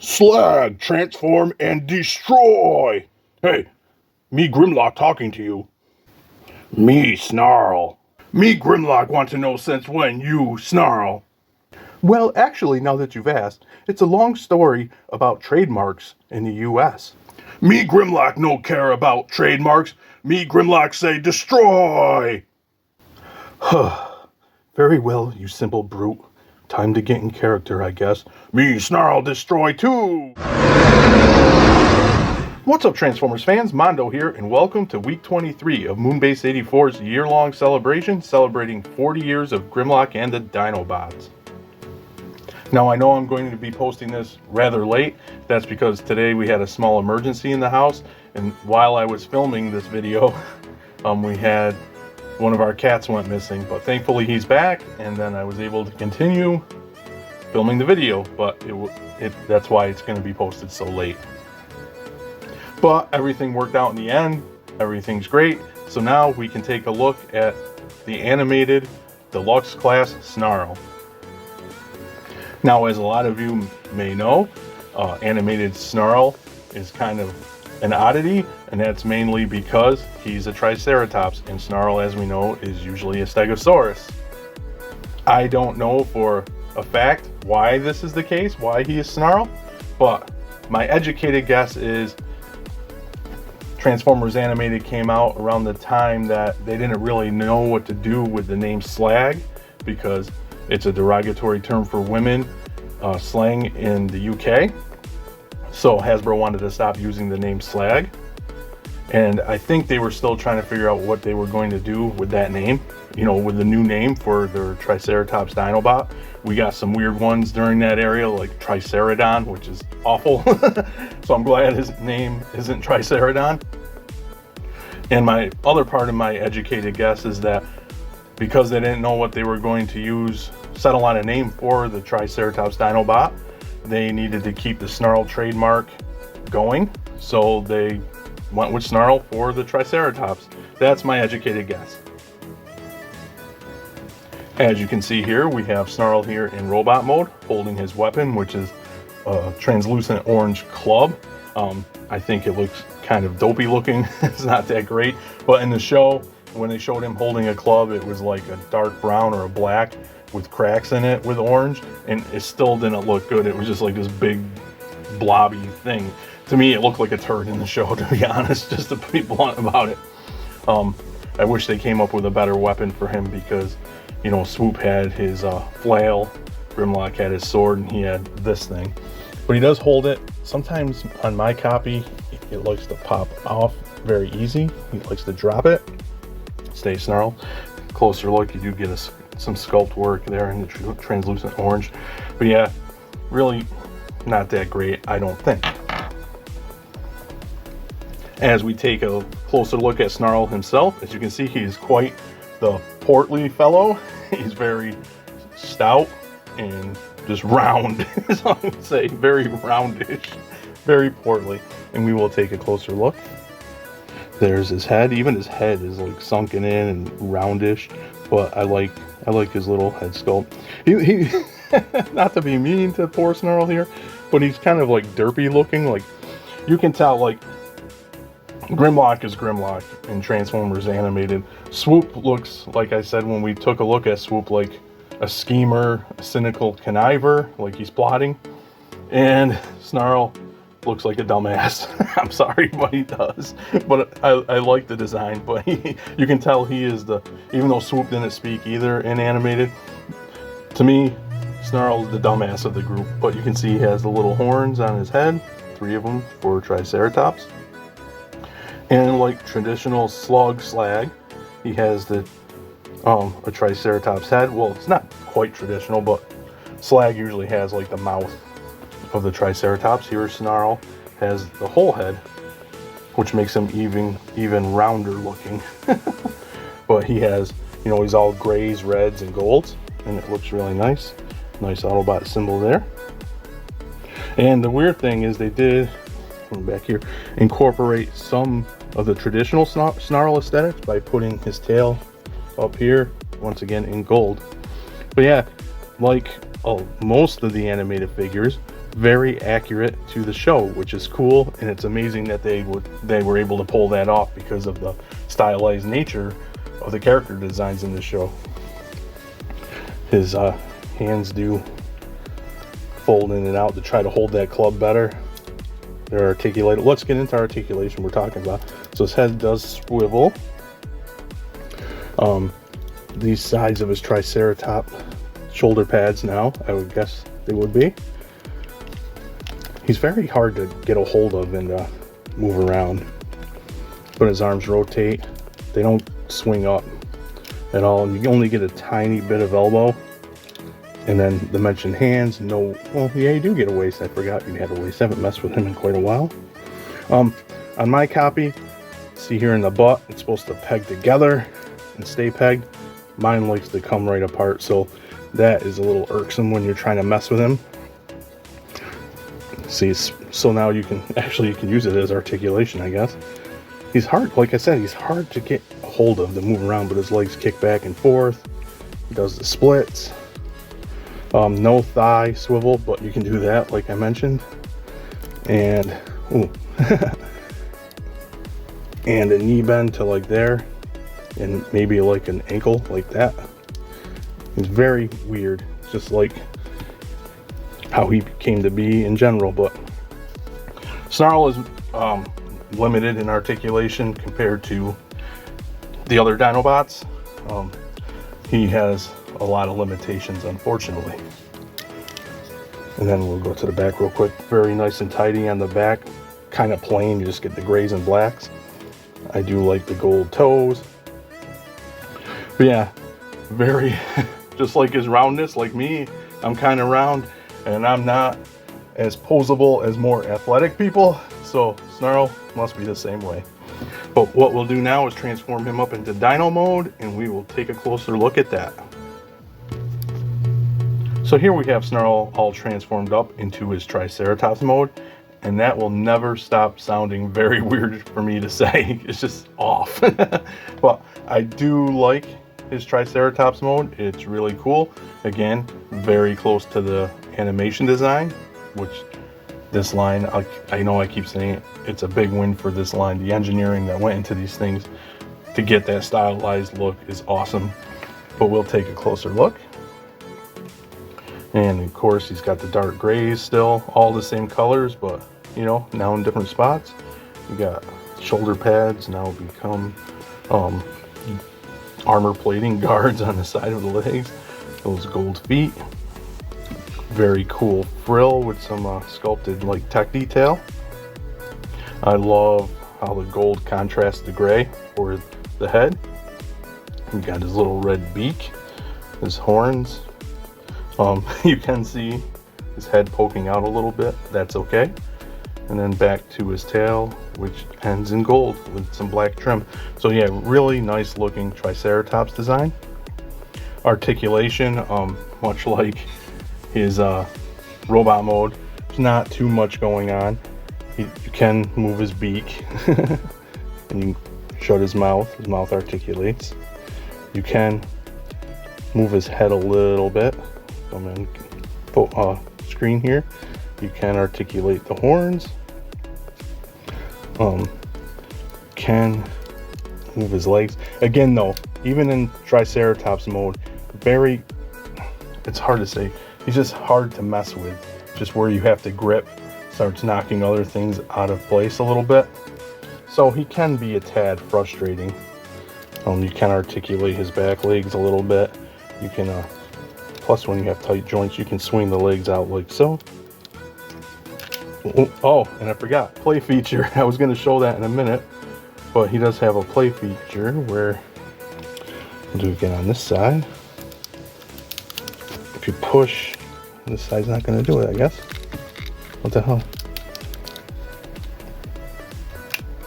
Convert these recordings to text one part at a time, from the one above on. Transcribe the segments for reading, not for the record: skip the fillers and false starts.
Slag, transform, and destroy! Hey, me Grimlock talking to you. Me Snarl. Me Grimlock want to know since when you Snarl. Well, actually, now that you've asked, it's a long story about trademarks in the U.S. Me Grimlock no care about trademarks. Me Grimlock say destroy! Very well, you simple brute. Time to get in character, I guess. Me Snarl destroy too! What's up, Transformers fans? Mondo here, and welcome to week 23 of Moonbase 84's year-long celebration, celebrating 40 years of Grimlock and the Dinobots. Now, I know I'm going to be posting this rather late. That's because today we had a small emergency in the house, and while I was filming this video, we had one of our cats went missing, but thankfully he's back, and then I was able to continue filming the video, but that's why it's going to be posted so late. But everything worked out in the end. Everything's great. So now we can take a look at the animated Deluxe class Snarl. Now, as a lot of you may know, animated Snarl is kind of an oddity, and that's mainly because he's a Triceratops, and Snarl, as we know, is usually a Stegosaurus. I don't know for a fact why this is the case, why he is Snarl, but my educated guess is Transformers Animated came out around the time that they didn't really know what to do with the name Slag, because it's a derogatory term for women, slang in the UK. So Hasbro wanted to stop using the name Slag. And I think they were still trying to figure out what they were going to do with that name, you know, with the new name for their Triceratops Dinobot. We got some weird ones during that area, like Tricerodon, which is awful. So I'm glad his name isn't Tricerodon. And my other part of my educated guess is that because they didn't know what they were going to settle on a name for the Triceratops Dinobot, they needed to keep the Snarl trademark going. So they went with Snarl for the Triceratops. That's my educated guess. As you can see here, we have Snarl here in robot mode, holding his weapon, which is a translucent orange club. I think it looks kind of dopey looking. It's not that great, but in the show, when they showed him holding a club, it was like a dark brown or a black with cracks in it with orange, and it still didn't look good. It was just like this big blobby thing. To me, it looked like a turd in the show, to be honest, just to be blunt about it. I wish they came up with a better weapon for him, because, you know, Swoop had his flail, Grimlock had his sword, and he had this thing. But he does hold it. Sometimes on my copy, it likes to pop off very easy. He likes to drop it. Stay Snarl. Closer look, you do get some sculpt work there in the translucent orange. But yeah, really not that great, I don't think. As we take a closer look at Snarl himself, as you can see, he's quite the portly fellow. He's very stout and just round, as I would say, very roundish, very portly. And we will take a closer look. There's his head. Even his head is like sunken in and roundish, but I like his little head sculpt. He not to be mean to poor Snarl here, but he's kind of like derpy looking. Like, you can tell, like, Grimlock is Grimlock in Transformers Animated. Swoop looks, like I said when we took a look at Swoop, like a schemer, a cynical conniver, like he's plotting. And Snarl looks like a dumbass. I'm sorry, but he does. But I like the design. But you can tell he is even though Swoop didn't speak either in Animated, to me, Snarl is the dumbass of the group. But you can see he has the little horns on his head, 3 of them for Triceratops. And like traditional Slag, he has a Triceratops head. Well, it's not quite traditional, but Slag usually has like the mouth of the Triceratops. Here Snarl has the whole head, which makes him even rounder looking. But he has, you know, he's all grays, reds, and golds, and it looks really nice. Nice Autobot symbol there. And the weird thing is they did, back here, incorporate some of the traditional Snarl aesthetics by putting his tail up here, once again in gold. But yeah, like most of the animated figures, very accurate to the show, which is cool, and it's amazing that they were able to pull that off because of the stylized nature of the character designs in the show. His hands do fold in and out to try to hold that club better. They're articulated. Let's get into articulation we're talking about. So his head does swivel. These sides of his triceratop shoulder pads now, I would guess they would be. He's very hard to get a hold of and move around. But his arms rotate. They don't swing up at all. And you only get a tiny bit of elbow. And then the mentioned hands, no, well, yeah, you do get a waist. I forgot you had a waist. I haven't messed with him in quite a while. On my copy, see here in the butt, it's supposed to peg together and stay pegged. Mine likes to come right apart, so that is a little irksome when you're trying to mess with him. See, so now you can use it as articulation, I guess. He's hard, like I said, he's hard to get a hold of to move around, but his legs kick back and forth. He does the splits. No thigh swivel, but you can do that, like I mentioned. And, ooh. And a knee bend to like there. And maybe like an ankle like that. It's very weird. Just like how he came to be in general. But Snarl is limited in articulation compared to the other Dinobots. He has a lot of limitations, unfortunately. And then we'll go to the back real quick. Very nice and tidy on the back. Kind of plain, you just get the grays and blacks. I do like the gold toes. But yeah, very, just like his roundness, like me, I'm kind of round, and I'm not as posable as more athletic people, so Snarl must be the same way. But what we'll do now is transform him up into Dino mode, and we will take a closer look at that. So here we have Snarl all transformed up into his Triceratops mode, and that will never stop sounding very weird for me to say. It's just off. But I do like his Triceratops mode. It's really cool. Again, very close to the animation design, which this line, I know I keep saying it, it's a big win for this line. The engineering that went into these things to get that stylized look is awesome. But we'll take a closer look. And of course, he's got the dark grays still, all the same colors, but you know, now in different spots. We got shoulder pads now become armor plating guards on the side of the legs. Those gold feet. Very cool frill with some sculpted like tech detail. I love how the gold contrasts the gray for the head. We got his little red beak, his horns. You can see his head poking out a little bit. That's okay. And then back to his tail, which ends in gold with some black trim. So yeah, really nice looking Triceratops design. Articulation, much like his robot mode, there's not too much going on. You can move his beak and you can shut his mouth articulates. You can move his head a little bit. I'm in screen here. You can articulate the horns. Can move his legs. Again though, even in Triceratops mode, it's hard to say. He's just hard to mess with. Just where you have to grip, starts knocking other things out of place a little bit. So he can be a tad frustrating. You can articulate his back legs a little bit. You can, plus when you have tight joints, you can swing the legs out like so. Oh, and I forgot, play feature. I was going to show that in a minute, but he does have a play feature where, we'll do it again on this side. If you push, this side's not going to do it, I guess. What the hell?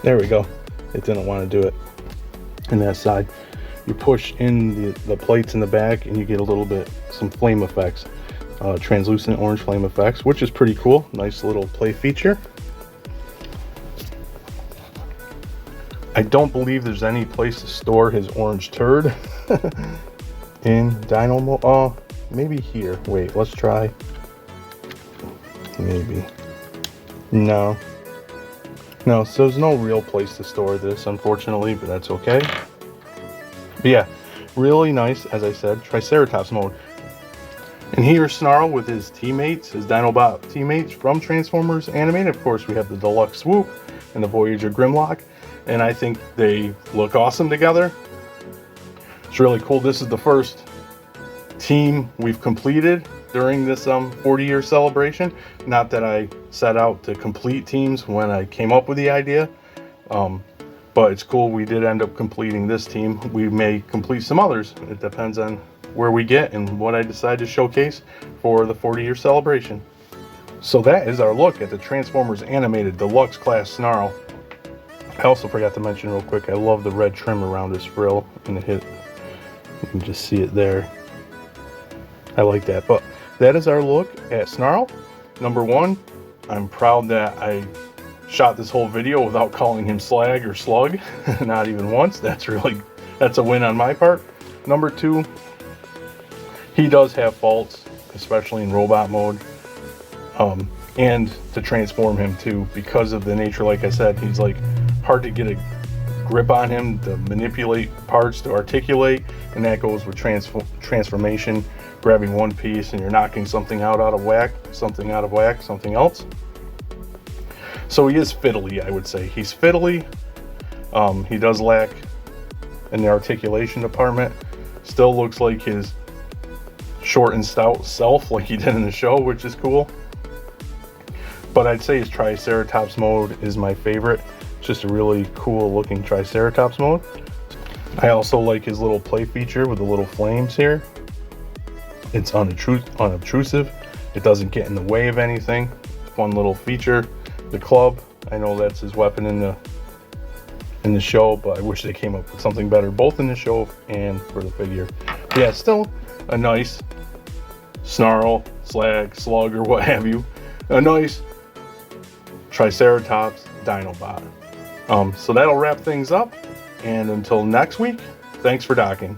There we go. It didn't want to do it. And that side, you push in the plates in the back and you get a little bit, some flame effects. Translucent orange flame effects, which is pretty cool. Nice little play feature. I don't believe there's any place to store his orange turd in Dino mode. Oh, maybe here. Wait, let's try. Let maybe. No. No, so there's no real place to store this, unfortunately, but that's okay. But yeah, really nice, as I said, Triceratops mode. And here's Snarl with his teammates, his Dinobot teammates from Transformers Animated. Of course, we have the Deluxe Swoop and the Voyager Grimlock, and I think they look awesome together. It's really cool. This is the first team we've completed during this 40-year celebration. Not that I set out to complete teams when I came up with the idea, but it's cool we did end up completing this team. We may complete some others. It depends on where we get and what I decide to showcase for the 40-year celebration. So that is our look at the Transformers Animated Deluxe Class Snarl. I also forgot to mention real quick, I love the red trim around his frill and the hit. You can just see it there. I like that. But that is our look at Snarl. Number one, I'm proud that I shot this whole video without calling him Slag or Slug. Not even once. That's a win on my part. Number two, he does have faults, especially in robot mode. And to transform him too, because of the nature, like I said, he's like hard to get a grip on him, to manipulate parts, to articulate, and that goes with transformation, grabbing one piece and you're knocking something out of whack, something else. So he is fiddly, I would say. He's fiddly. He does lack in the articulation department. Still looks like his short and stout self, like he did in the show, which is cool. But I'd say his Triceratops mode is my favorite. It's just a really cool looking Triceratops mode. I also like his little play feature with the little flames here. It's unobtrusive. It doesn't get in the way of anything. Fun little feature. The club, I know that's his weapon in the show, but I wish they came up with something better, both in the show and for the figure. But yeah, still a nice Snarl, Slag, Slug, or what have you. A nice Triceratops Dinobot. So that'll wrap things up, and until next week, thanks for docking.